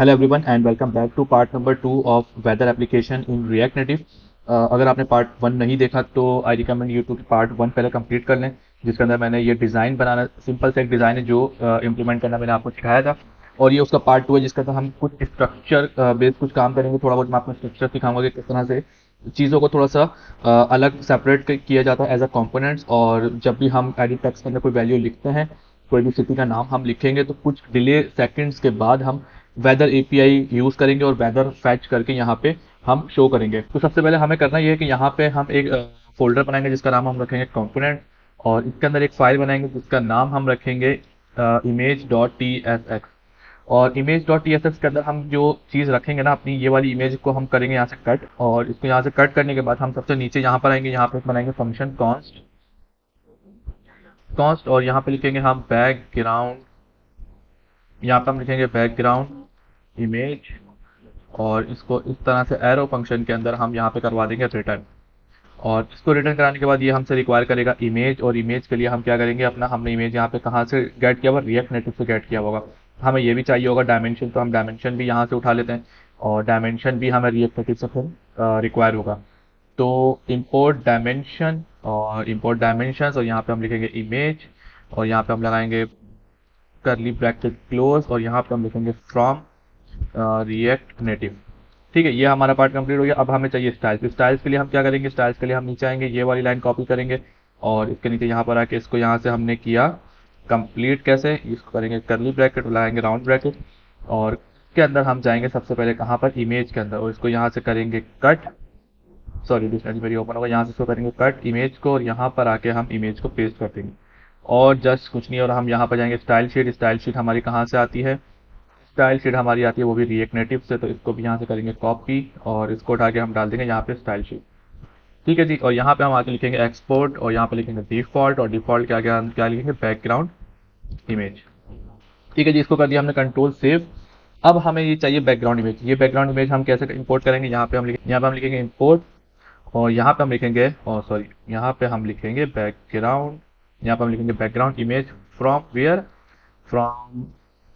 Hello everyone and welcome back to part number 2 of weather application in React Native. अगर आपने part 1 नहीं देखा तो I recommend you to part 1 पहले complete कर लें, जिसके अंदर मैंने ये डिज़ाइन बनाना, सिंपल सा एक डिज़ाइन है जो इम्प्लीमेंट करना मैंने आपको सिखाया था। और ये उसका पार्ट 2 है जिसका अंदर हम कुछ स्ट्रक्चर बेस्ड कुछ काम करेंगे। थोड़ा बहुत मैं आपको स्ट्रक्चर सिखाऊंगा कि किस तरह से चीज़ों को थोड़ा सा अलग सेपरेट किया जाता है एज अ कंपोनेंट्स। और जब भी हम एडिट टेक्स्ट के अंदर कोई वैल्यू लिखते हैं, कोई भी सिटी का नाम हम लिखेंगे तो कुछ डिले सेकंड्स के बाद हम वेदर एपीआई यूज करेंगे और वेदर फैच करके यहाँ पे हम शो करेंगे। तो सबसे पहले हमें करना ये है कि यहाँ पे हम एक फोल्डर बनाएंगे जिसका नाम हम रखेंगे कंपोनेंट, और इसके अंदर एक फाइल बनाएंगे जिसका नाम हम रखेंगे image.tsx। और image.tsx के अंदर हम जो चीज़ रखेंगे ना, अपनी ये वाली इमेज को हम करेंगे यहाँ से कट, और इसको यहाँ से कट करने के बाद हम सबसे नीचे यहाँ पर आएंगे, यहाँ पे बनाएंगे फंक्शन कॉन्स्ट और यहाँ पे लिखेंगे हम बैकग्राउंड, यहाँ पे हम लिखेंगे बैकग्राउंड इमेज, और इसको इस तरह से एरो फंक्शन के अंदर हम यहाँ पे करवा देंगे रिटर्न। और इसको रिटर्न कराने के बाद ये हमसे रिक्वायर करेगा इमेज, और इमेज के लिए हम क्या करेंगे, अपना हमने इमेज यहाँ पे कहाँ से गेट किया हुआ, रिएक्ट नेटिव से गेट किया होगा। हमें ये भी चाहिए होगा डायमेंशन, तो हम डायमेंशन भी यहाँ से उठा लेते हैं, और डायमेंशन भी हमें रिएक्ट नेटिव से फिर रिक्वायर होगा। तो इम्पोर्ट डायमेंशन और इम्पोर्ट डायमेंशन, और यहाँ पे हम लिखेंगे इमेज, और यहाँ पे हम लगाएंगे करली ब्रैकेट क्लोज, और यहाँ पे हम लिखेंगे फ्रॉम रिएक्ट नेटिव। ठीक है, ये हमारा पार्ट कंप्लीट हो गया। अब हमें चाहिए स्टाइल्स। स्टाइल्स के लिए हम क्या करेंगे, स्टाइल्स के लिए हम नीचे आएंगे, ये वाली लाइन कॉपी करेंगे और इसके नीचे यहाँ पर आके इसको यहाँ से हमने किया कंप्लीट। कैसे, इसको करेंगे करली ब्रैकेट, लगाएंगे राउंड ब्रैकेट, और इसके अंदर हम जाएंगे सबसे पहले कहाँ पर, इमेज के अंदर, और इसको यहाँ से करेंगे कट, सॉरी डिक्शनरी मेरी ओपन होगा, यहाँ से इसको करेंगे कट इमेज को, और यहाँ पर आके हम इमेज को पेस्ट कर देंगे। और जस्ट कुछ नहीं, और हम यहाँ पर जाएंगे स्टाइल शीट। स्टाइल शीट हमारी कहाँ से आती है, स्टाइल शीट हमारी आती है वो भी रिएक्ट नेटिव से, तो इसको भी यहाँ से करेंगे कॉपी, और इसको उठा के हम डाल देंगे यहाँ पे स्टाइल शीट। ठीक है जी, और यहाँ पे हम आके लिखेंगे एक्सपोर्ट, और यहाँ पे लिखेंगे डिफॉल्ट, और डिफॉल्ट के आगे हम क्या लिखेंगे, बैकग्राउंड इमेज। ठीक है जी, इसको कर दिया हमने कंट्रोल सेव। अब हमें ये चाहिए बैकग्राउंड इमेज। ये बैकग्राउंड इमेज हम कैसे इंपोर्ट करेंगे, यहाँ पे हम लिखेंगे इंपोर्ट, और यहाँ पे हम लिखेंगे यहाँ पे हम लिखेंगे बैकग्राउंड, यहाँ पे हम लिखेंगे background image from where, from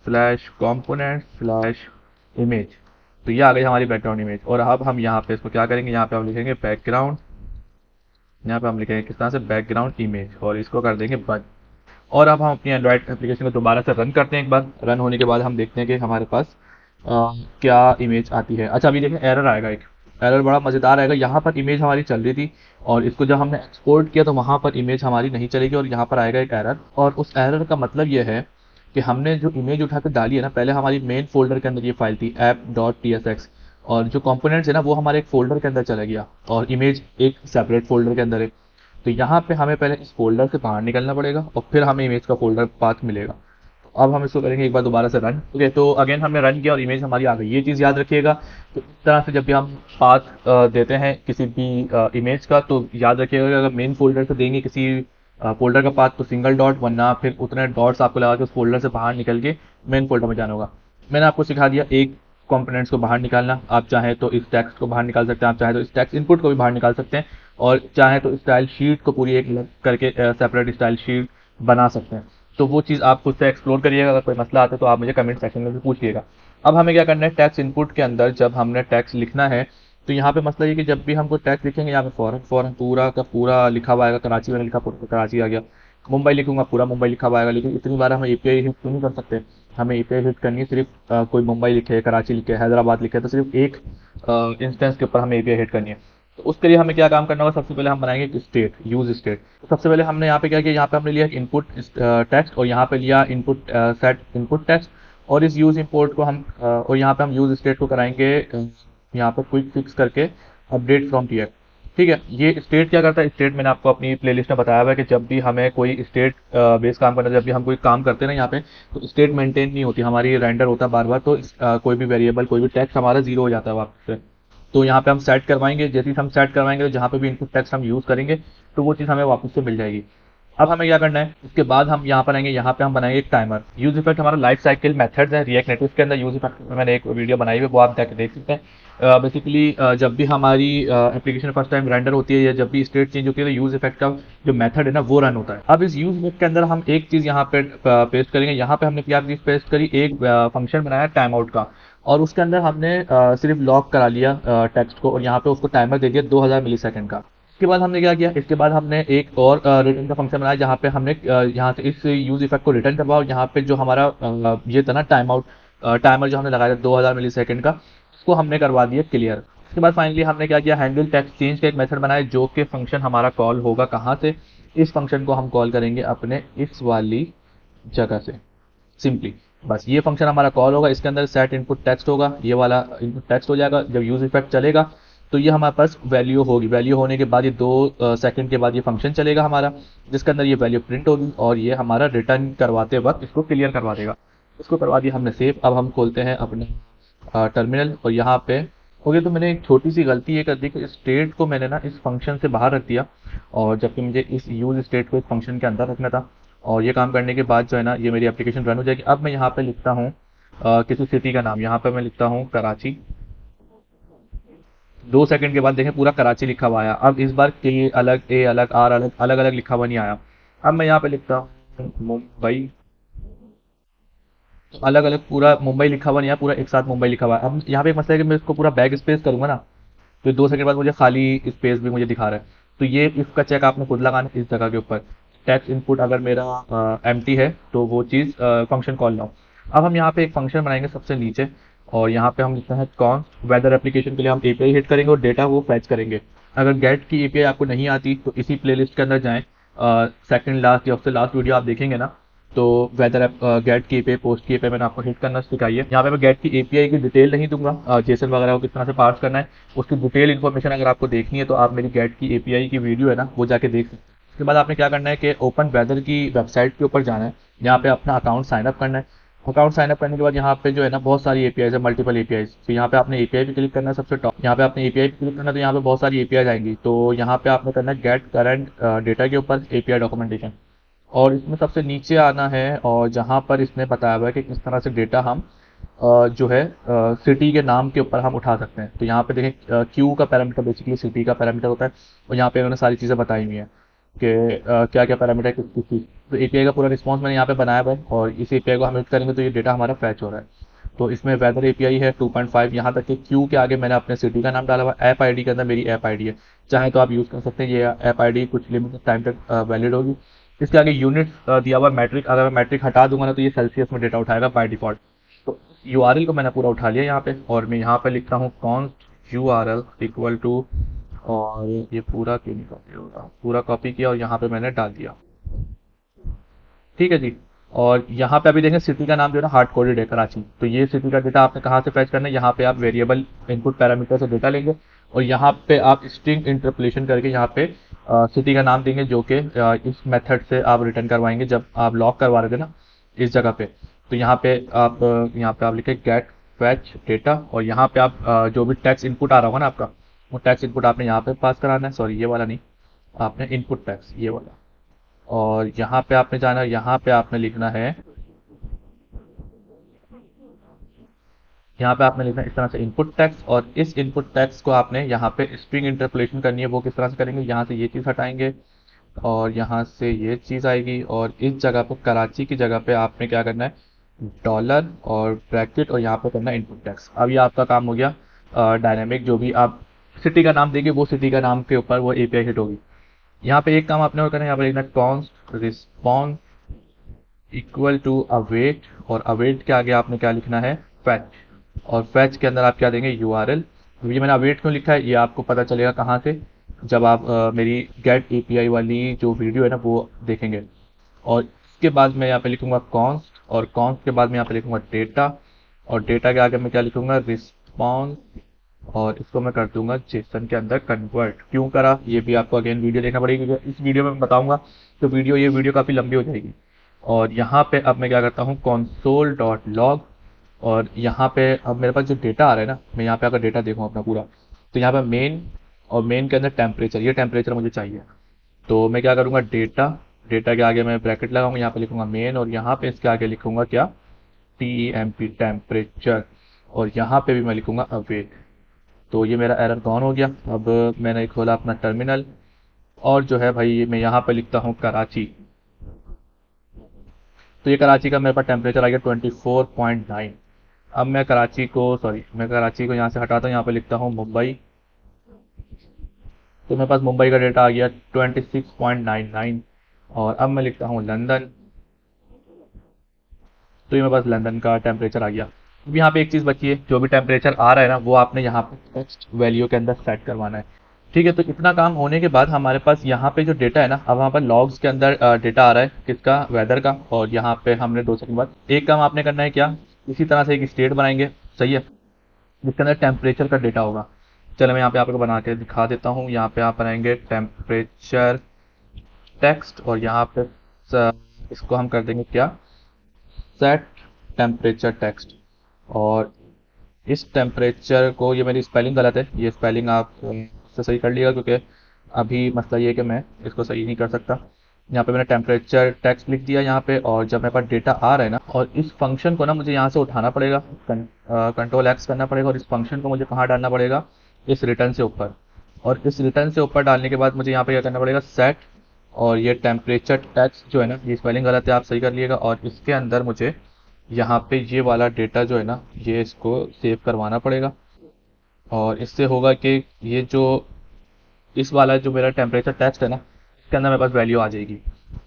slash component slash image. तो ये आ गई हमारी बैकग्राउंड इमेज। और अब हम यहाँ पे इसको क्या करेंगे, यहाँ पे हम लिखेंगे बैकग्राउंड, यहाँ पे हम लिखेंगे किस तरह से बैकग्राउंड इमेज, और इसको कर देंगे बंद। और अब हम अपनी एंड्रॉइड एप्लीकेशन को दोबारा से रन करते हैं। एक बार रन होने के बाद हम देखते हैं कि हमारे पास क्या इमेज आती है। अच्छा, अभी देखें एरर आएगा, एक एरर बड़ा मज़ेदार आएगा। यहाँ पर इमेज हमारी चल रही थी, और इसको जब हमने एक्सपोर्ट किया तो वहाँ पर इमेज हमारी नहीं चलेगी, और यहाँ पर आएगा एक एरर। और उस एरर का मतलब ये है कि हमने जो इमेज उठा कर डाली है ना, पहले हमारी मेन फोल्डर के अंदर ये फाइल थी app.tsx, और जो कंपोनेंट्स है ना वो हमारे एक फोल्डर के अंदर चला गया, और इमेज एक सेपरेट फोल्डर के अंदर है। तो यहाँ पे हमें पहले इस फोल्डर से बाहर निकलना पड़ेगा, और फिर हमें इमेज का फोल्डर पाथ मिलेगा। तो अब हम इसको करेंगे एक बार दोबारा से रन। ओके, तो अगेन हमने रन किया और इमेज हमारी आ गई। ये चीज़ याद रखिएगा। तो इस तरह से जब भी हम पाथ देते हैं किसी भी इमेज का, तो याद रखिएगा कि अगर मेन फोल्डर से देंगे किसी फोल्डर का पाथ तो सिंगल डॉट, वरना फिर उतने डॉट्स आपको लगा के उस फोल्डर से बाहर निकल के मेन फोल्डर में जाना होगा। मैंने आपको सिखा दिया एक कंपोनेंट्स को बाहर निकालना। आप चाहें तो इस टेक्स्ट को बाहर निकाल सकते हैं, आप चाहें तो इस टेक्स्ट इनपुट को भी बाहर निकाल सकते हैं, और चाहें तो स्टाइल शीट को पूरी एक अलग करके सेपरेट स्टाइल शीट बना सकते हैं। तो वो चीज़ आप खुद से एक्सप्लोर करिएगा। अगर कोई मसला आता है तो आप मुझे कमेंट सेक्शन में भी पूछिएगा। अब हमें क्या करना है, टेक्स्ट इनपुट के अंदर जब हमने टेक्स्ट लिखना है, तो यहाँ पे मसला ये कि जब भी हम कोई टेक्स्ट लिखेंगे, यहाँ पे फॉरन पूरा का पूरा लिखा हुआ आएगा। कराची मैंने लिखा, पूरा कराची आ गया। मुंबई लिखूंगा, पूरा मुंबई लिखा हुआ आएगा। लेकिन इतनी बार हम एपीआई हिट तो नहीं कर सकते। हमें एपीआई हिट करनी है सिर्फ कोई मुंबई लिखे, कराची लिखे, हैदराबाद लिखे, तो सिर्फ एक इंस्टेंस के ऊपर हमें एपीआई हिट करनी है। तो उसके लिए हमें क्या काम करना होगा, सबसे पहले हम बनाएंगे एक स्टेट, यूज स्टेट। तो सबसे पहले हमने यहाँ पे क्या किया, यहाँ पे हमने लिया इनपुट टेक्स्ट, और यहाँ पे लिया इनपुट सेट इनपुट टेक्स्ट, और इस यूज इंपोर्ट को हम और यहाँ पे हम यूज स्टेट को कराएंगे यहाँ पे क्विक फिक्स करके अपडेट फ्रॉम टीएफ। ठीक है, ये स्टेट क्या करता है, स्टेट मैंने आपको अपनी प्लेलिस्ट में बताया हुआ है कि जब भी हमें कोई स्टेट बेस काम करना है, जब भी हम कोई काम करते हैं ना यहाँ पे, तो स्टेट मेंटेन नहीं होती हमारी, रेंडर होता है बार बार। तो कोई भी वेरिएबल, कोई भी टेक्स्ट हमारा जीरो हो जाता है वापस से। तो यहाँ पे हम सेट करवाएंगे, जैसे ही हम सेट करवाएंगे तो जहाँ पे भी इनपुट टेक्स्ट हम यूज़ करेंगे तो वो चीज़ हमें वापस से मिल जाएगी। अब हमें क्या करना है, इसके बाद हम यहाँ पर आएंगे, यहाँ पे हम बनाएंगे एक टाइमर। यूज इफेक्ट हमारा लाइफ साइकिल मेथड्स है रिएक्ट नेटिव के अंदर। यूज इफेक्ट में मैंने एक वीडियो बनाई हुई है, वो आप जाके देख सकते हैं। बेसिकली जब भी हमारी एप्लीकेशन फर्स्ट टाइम रेंडर होती है या जब भी स्टेट चेंज होती है, तो यूज इफेक्ट का जो मेथड है ना वो रन होता है। अब इस यूज इफेक्ट के अंदर हम एक चीज़ यहाँ पे पेस्ट करेंगे। यहाँ पे हमने क्या चीज़ पेस्ट करी, एक फंक्शन बनाया टाइम आउट का। और उसके अंदर हमने सिर्फ लॉक करा लिया टेक्स्ट को, और यहाँ पे उसको टाइमर दे दिया 2000 मिली सेकेंड का। इसके बाद हमने क्या किया, इसके बाद हमने एक और रिटर्न का फंक्शन बनाया, जहाँ पे हमने यहाँ से इस यूज इफेक्ट को रिटर्न करवाया, और यहाँ पे जो हमारा ये था ना टाइम आउट, टाइमर जो हमने लगाया था 2000 मिली सेकेंड का, उसको हमने करवा दिया क्लियर। उसके बाद फाइनली हमने क्या किया, हैंडल टेक्स्ट चेंज का एक मेथड बनाया, जो कि फंक्शन हमारा कॉल होगा कहाँ से, इस फंक्शन को हम कॉल करेंगे अपने इस वाली जगह से सिंपली। बस ये फंक्शन हमारा कॉल होगा, इसके अंदर सेट इनपुट टेक्स्ट होगा, ये वाला इनपुट टेक्स्ट हो जाएगा। जब यूज इफेक्ट चलेगा तो ये हमारे पास वैल्यू होगी, वैल्यू होने के बाद ये 2 सेकंड के बाद ये फंक्शन चलेगा हमारा, जिसके अंदर ये वैल्यू प्रिंट होगी, और ये हमारा रिटर्न करवाते वक्त इसको क्लियर करवा देगा। इसको करवा दिया हमने सेव। अब हम खोलते हैं अपने टर्मिनल, और यहाँ पे हो गया। तो मैंने एक छोटी सी गलती ये कर दी कि स्टेट को मैंने ना इस फंक्शन से बाहर रख दिया, और जबकि मुझे इस यूज स्टेट को इस फंक्शन के अंदर रखना था। और ये काम करने के बाद जो है ना, ये मेरी एप्लीकेशन रन हो जाएगी। अब मैं यहाँ पे लिखता हूँ किसी सिटी का नाम, यहाँ पे मैं लिखता हूँ कराची। 2 सेकंड के बाद देखें पूरा कराची लिखा हुआ आया। अब इस बार के अलग, ए अलग, आर अलग, अलग अलग लिखा हुआ नहीं आया। अब मैं यहाँ पे लिखता हूँ मुंबई, तो अलग अलग पूरा मुंबई लिखा हुआ नहीं है, पूरा एक साथ मुंबई लिखा हुआ है। अब यहाँ पे एक मसला है कि मैं इसको पूरा बैक स्पेस करूंगा ना, तो 2 सेकंड बाद मुझे खाली स्पेस भी मुझे दिखा रहा है। तो ये इफ का चेक आपने खुद लगाना है इस जगह के ऊपर। टेक्स्ट इनपुट अगर मेरा एम्प्टी है तो वो चीज़ फंक्शन कॉल ना हो। अब हम यहाँ पे एक फंक्शन बनाएंगे सबसे नीचे, और यहाँ पे हम लिखते हैं कॉन वेदर एप्लीकेशन के लिए हम एपीआई हिट करेंगे और डेटा वो फैच करेंगे। अगर गेट की एपीआई आपको नहीं आती तो इसी प्लेलिस्ट के अंदर जाएं, सेकंड लास्ट या उससे लास्ट वीडियो आप देखेंगे ना, तो वेदर ऐप गेट की एपीआई पोस्ट की एपीआई मैंने आपको हिट करना सिखाई है। यहाँ पे मैं गेट की एपीआई की डिटेल नहीं दूंगा, जेसन वगैरह को किस तरह से पार्स करना है उसकी डिटेल इन्फॉर्मेशन अगर आपको देखनी है तो आप मेरी गेट की एपीआई की वीडियो है ना वो जाके देख सकते हैं। उसके बाद आपने क्या करना है कि ओपन वेदर की वेबसाइट के ऊपर जाना है, यहाँ पे अपना अकाउंट साइन अप करना है। अकाउंट साइन अप करने के बाद यहाँ पे जो है ना बहुत सारी एपीआईज है, मल्टीपल एपीआईज। तो यहाँ पे आपने एपीआई पे क्लिक करना है सबसे टॉप, यहाँ पे आपने एपीआई पे क्लिक करना है, तो यहाँ पे बहुत सारी एपीआईज आएंगी। तो यहाँ पे आपने करना है गेट करंट डेटा के ऊपर एपीआई डॉक्यूमेंटेशन, और इसमें सबसे नीचे आना है, और जहाँ पर इसने बताया हुआ है कि किस तरह से डेटा हम जो है सिटी के नाम के ऊपर हम उठा सकते हैं। तो यहाँ पे देखें क्यू का पैरामीटर बेसिकली सिटी का पैरामीटर होता है, और यहाँ पे उन्होंने सारी चीज़ें बताई हुई हैं कि क्या क्या पैरामीटर है किस किस चीज़। तो एपीआई का पूरा रिस्पॉन्स मैंने यहाँ पे बनाया हुआ है, और इस एपीआई को हम यूज करेंगे तो ये डेटा हमारा फैच हो रहा है। तो इसमें वेदर एपीआई है 2.5, यहाँ तक कि क्यू के आगे मैंने अपने सिटी का नाम डाला हुआ है। ऐप आईडी के अंदर मेरी ऐप आईडी है, चाहे तो आप यूज़ कर सकते हैं। ये ऐप आईडी कुछ लिमिटेड टाइम तक वैलिड होगी। इसके आगे यूनिट दिया हुआ मैट्रिक, अगर मैं मैट्रिक हटा दूंगा ना तो ये सेल्सियस में डेटा उठाएगा बाय डिफॉल्ट। तो यूआरएल को मैंने पूरा उठा लिया यहाँ पे, और मैं यहाँ पे लिखता हूँ कॉन्स्ट यूआरएल इक्वल टू, और ये पूरा क्यों नहीं कॉपी होगा, पूरा कॉपी किया और यहाँ पे मैंने डाल दिया। ठीक है जी। और यहाँ पे अभी देखें सिटी का नाम जो है ना हार्ड कोडेड है कराची। तो ये सिटी का डेटा आपने कहाँ से फैच करना है, यहाँ पे आप वेरिएबल इनपुट पैरामीटर से डेटा लेंगे, और यहाँ पे आप स्ट्रिंग इंटरपोलेशन करके यहाँ पे सिटी का नाम देंगे, जो कि इस मेथड से आप रिटर्न करवाएंगे जब आप लॉक करवा रहे थे ना इस जगह पे। तो यहाँ पे आप लिखे गेट फैच डेटा, और यहाँ पे आप जो भी टैक्स इनपुट आ रहा होगा ना आपका, वो टैक्स इनपुट आपने यहाँ पे पास कराना है। सॉरी ये वाला नहीं, आपने इनपुट टैक्स ये वाला, और यहाँ पे आपने जाना है, यहाँ पे आपने लिखना है, यहाँ पे आपने लिखना है इस तरह से इनपुट टैक्स, और इस इनपुट टैक्स को आपने यहाँ पे स्ट्रिंग इंटरपोलेशन करनी है। वो किस तरह से करेंगे, यहाँ से ये चीज़ हटाएंगे और यहाँ से ये चीज़ आएगी, और इस जगह पे कराची की जगह पे आपने क्या करना है, डॉलर और ब्रैकेट, और यहाँ पे करना है इनपुट टैक्स। अब ये आपका काम हो गया डायनेमिक। जो भी आप सिटी का नाम देंगे वो सिटी का नाम के ऊपर वो एपीआई हिट होगी। यहाँ पे एक काम आपने और करना है, यहाँ पे लिखना const response equal to await, और अवेट के आगे आपने क्या लिखना है, फैच, और फैच के अंदर आप क्या देंगे, यूआरएल। ये मैंने अवेट क्यों लिखा है ये आपको पता चलेगा कहाँ से, जब आप मेरी गेट एपीआई वाली जो वीडियो है ना वो देखेंगे। और इसके बाद मैं यहाँ पे लिखूंगा कॉन्स्ट, और कॉन्स्ट के बाद मैं यहाँ पे लिखूंगा डेटा, और डेटा के आगे मैं क्या लिखूंगा, रिस्पॉन्स, और इसको मैं कर दूंगा जेसन के अंदर कन्वर्ट। क्यों करा ये भी आपको अगेन वीडियो देखना पड़ेगी, क्योंकि इस वीडियो में मैं बताऊंगा, तो ये वीडियो काफ़ी लंबी हो जाएगी। और यहाँ पे अब मैं क्या करता हूँ, console डॉट लॉग, और यहाँ पे अब मेरे पास जो डेटा आ रहा है ना, मैं यहाँ पे अगर डेटा देखूँ अपना पूरा, तो यहाँ पे मेन, और मेन के अंदर टेम्परेचर, ये टेम्परेचर मुझे चाहिए। तो मैं क्या करूँगा, डेटा, डेटा के आगे मैं ब्रैकेट लगाऊंगा, यहाँ पे लिखूंगा मेन, और यहाँ पे इसके आगे लिखूंगा क्या, टीएमपी टेम्परेचर, और यहाँ पे भी मैं लिखूंगा अवेट। तो ये मेरा एरर गॉन हो गया। अब मैंने खोला अपना टर्मिनल, और जो है भाई मैं यहाँ पे लिखता हूँ कराची। तो ये कराची का मेरे पास टेम्परेचर आ गया 24.9। अब मैं कराची को यहाँ से हटाता हूँ, यहाँ पे लिखता हूँ मुंबई। तो मेरे पास मुंबई का डेटा आ गया 26.99। और अब मैं लिखता हूँ लंदन। तो ये मेरे पास लंदन का टेम्परेचर आ गया। अब यहाँ पे एक चीज़ बची है, जो भी टेम्परेचर आ रहा है ना वो आपने यहाँ पे टेक्स्ट वैल्यू के अंदर सेट करवाना है। ठीक है, तो इतना काम होने के बाद हमारे पास यहाँ पे जो डेटा है ना, अब वहाँ पर लॉग्स के अंदर डेटा आ रहा है किसका, वेदर का। और यहाँ पे हमने 2 सेकंड बाद एक काम आपने करना है क्या, इसी तरह से एक स्टेट बनाएंगे, सही है, जिसके अंदर टेम्परेचर का डेटा होगा। चलो मैं यहाँ पे आपको बना के दिखा देता हूँ। यहाँ पे आप बनाएंगे टेम्परेचर टेक्स्ट और यहाँ पे इसको हम कर देंगे क्या, सेट टेम्परेचर टेक्स्ट। और इस टेम्परेचर को, ये मेरी स्पेलिंग गलत है, ये स्पेलिंग आप से सही कर लिएगा, क्योंकि अभी मसला ये है कि मैं इसको सही नहीं कर सकता। यहाँ पे मैंने टेम्परेचर टेक्स्ट लिख दिया यहाँ पे। और जब मेरे पास डेटा आ रहा है ना, और इस फंक्शन को ना मुझे यहाँ से उठाना पड़ेगा, कंट्रोल एक्स करना पड़ेगा, और इस फंक्शन को मुझे कहाँ डालना पड़ेगा, इस रिटर्न से ऊपर। और इस रिटर्न से ऊपर डालने के बाद मुझे यहाँ पे क्या करना पड़ेगा, सेट। और ये टेम्परेचर टेक्स्ट जो है ना, ये स्पेलिंग गलत है, आप सही कर लिएगा। और इसके अंदर मुझे यहाँ पे ये वाला डेटा जो है ना, ये इसको सेव करवाना पड़ेगा। और इससे होगा कि ये जो इस वाला जो मेरा टेम्परेचर टेक्स्ट है ना, इसके अंदर मेरे पास वैल्यू आ जाएगी।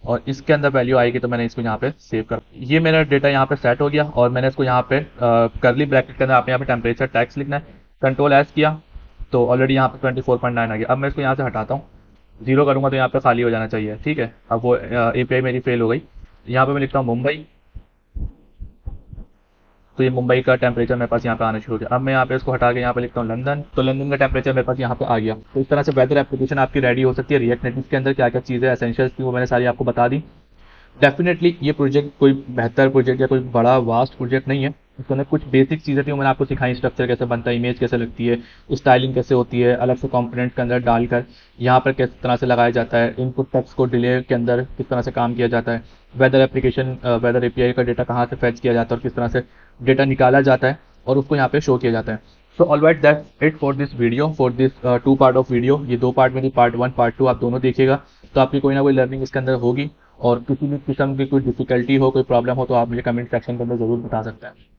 और इसके अंदर वैल्यू आएगी तो मैंने इसको यहाँ पे सेव कर, ये मेरा डेटा यहाँ पे सेट हो गया। और मैंने इसको यहाँ पे करली ब्रैकेट के अंदर आपने यहाँ पे टेम्परेचर टेक्स्ट लिखना है, कंट्रोल एस किया तो ऑलरेडी यहाँ पे 24.9 आ गया। अब मैं इसको यहाँ से हटाता हूँ, जीरो करूँगा तो यहाँ पे खाली हो जाना चाहिए। ठीक है, अब वो एपीआई मेरी फेल हो गई। यहाँ पे मैं लिखता हूँ मुंबई। तो ये मुंबई का टेम्परेचर मेरे पास यहाँ पे आना शुरू हो गया। अब मैं यहाँ पे इसको हटा के यहाँ पे लिखता हूँ लंदन। तो लंदन का टेम्परेचर मेरे पास यहाँ पे आ गया। तो इस तरह से वेदर एप्लीकेशन आपकी रेडी हो सकती है। रिएक्ट नेटिव के अंदर क्या क्या चीज़ें एसेंशियल्स थी वो मैंने सारी आपको बता दी। डेफिनेटली ये प्रोजेक्ट कोई बेहतर प्रोजेक्ट या कोई बड़ा वास्ट प्रोजेक्ट नहीं है। इसके अंदर कुछ बेसिक चीज़ें थी वो मैंने आपको सिखाई, स्ट्रक्चर कैसे बनता है, इमेज कैसे लगती है, स्टाइलिंग कैसे होती है, अलग से कंपोनेंट के अंदर डालकर यहाँ पर किस तरह से लगाया जाता है, इनपुट टेक्स्ट को डिले के अंदर किस तरह से काम किया जाता है, वेदर एप्लीकेशन वेदर एपीआई का डेटा कहाँ से फैच किया जाता है और किस तरह से डेटा निकाला जाता है और उसको यहाँ पे शो किया जाता है। So alright, that's it for this video, for this 2 part of video. ये 2 पार्ट में थी, पार्ट 1 पार्ट 2 आप दोनों देखिएगा, तो आपकी कोई ना कोई लर्निंग इसके अंदर होगी। और किसी भी किस्म की कोई डिफिकल्टी हो, कोई प्रॉब्लम हो तो आप मुझे कमेंट सेक्शन के अंदर जरूर बता सकते हैं।